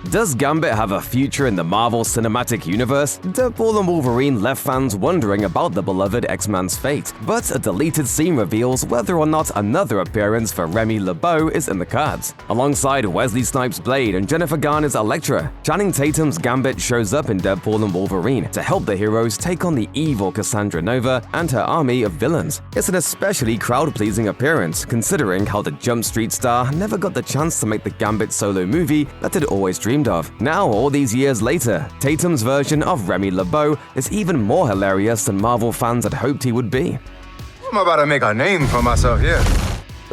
Does Gambit have a future in the Marvel Cinematic Universe? Deadpool and Wolverine left fans wondering about the beloved X-Man's fate, but a deleted scene reveals whether or not another appearance for Remy LeBeau is in the cards. Alongside Wesley Snipes' Blade and Jennifer Garner's Elektra, Channing Tatum's Gambit shows up in Deadpool and Wolverine to help the heroes take on the evil Cassandra Nova and her army of villains. It's an especially crowd-pleasing appearance, considering how the Jump Street star never got the chance to make the Gambit solo movie that he'd always dreamed of. Now, all these years later, Tatum's version of Remy LeBeau is even more hilarious than Marvel fans had hoped he would be. I'm about to make a name for myself here.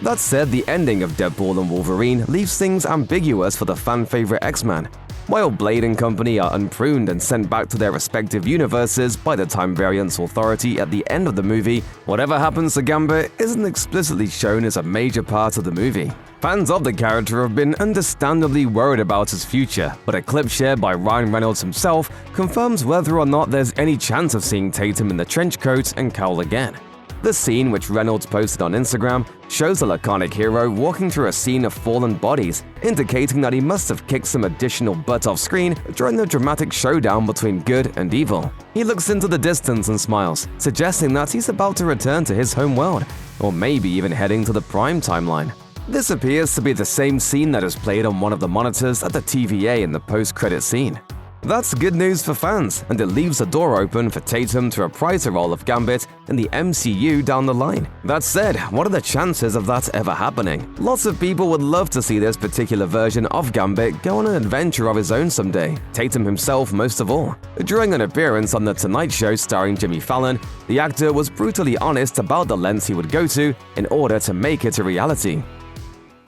That said, the ending of Deadpool and Wolverine leaves things ambiguous for the fan-favorite X-Man. While Blade and company are unpruned and sent back to their respective universes by the Time Variance Authority at the end of the movie, whatever happens to Gambit isn't explicitly shown as a major part of the movie. Fans of the character have been understandably worried about his future, but a clip shared by Ryan Reynolds himself confirms whether or not there's any chance of seeing Tatum in the trench coat and cowl again. The scene, which Reynolds posted on Instagram, shows the laconic hero walking through a scene of fallen bodies, indicating that he must have kicked some additional butt off screen during the dramatic showdown between good and evil. He looks into the distance and smiles, suggesting that he's about to return to his home world, or maybe even heading to the Prime timeline. This appears to be the same scene that is played on one of the monitors at the TVA in the post-credit scene. That's good news for fans, and it leaves the door open for Tatum to reprise the role of Gambit in the MCU down the line. That said, what are the chances of that ever happening? Lots of people would love to see this particular version of Gambit go on an adventure of his own someday, Tatum himself most of all. During an appearance on The Tonight Show starring Jimmy Fallon, the actor was brutally honest about the lengths he would go to in order to make it a reality.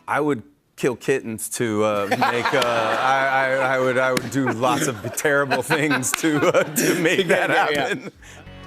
I would kill kittens to make. I would do lots of terrible things to make that happen.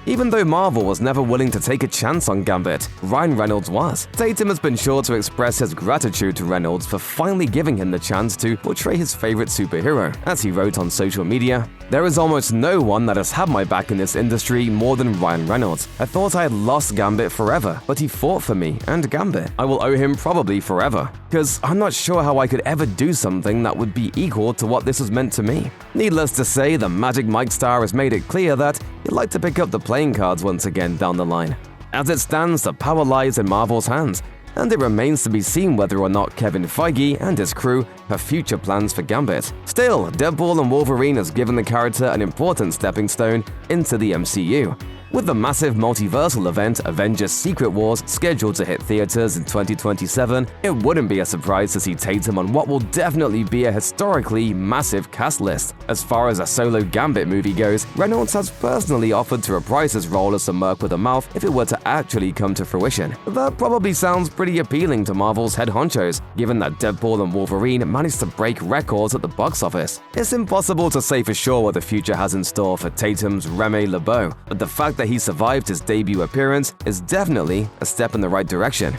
Even though Marvel was never willing to take a chance on Gambit, Ryan Reynolds was. Tatum has been sure to express his gratitude to Reynolds for finally giving him the chance to portray his favorite superhero. As he wrote on social media, "There is almost no one that has had my back in this industry more than Ryan Reynolds. I thought I had lost Gambit forever, but he fought for me and Gambit. I will owe him probably forever, because I'm not sure how I could ever do something that would be equal to what this has meant to me." Needless to say, the Magic Mike star has made it clear that he'd like to pick up the playing cards once again down the line. As it stands, the power lies in Marvel's hands, and it remains to be seen whether or not Kevin Feige and his crew have future plans for Gambit. Still, Deadpool and Wolverine has given the character an important stepping stone into the MCU. With the massive multiversal event Avengers Secret Wars scheduled to hit theaters in 2027, it wouldn't be a surprise to see Tatum on what will definitely be a historically massive cast list. As far as a solo Gambit movie goes, Reynolds has personally offered to reprise his role as the Merc with a Mouth if it were to actually come to fruition. That probably sounds pretty appealing to Marvel's head honchos, given that Deadpool and Wolverine managed to break records at the box office. It's impossible to say for sure what the future has in store for Tatum's Remy LeBeau, but the fact that he survived his debut appearance is definitely a step in the right direction.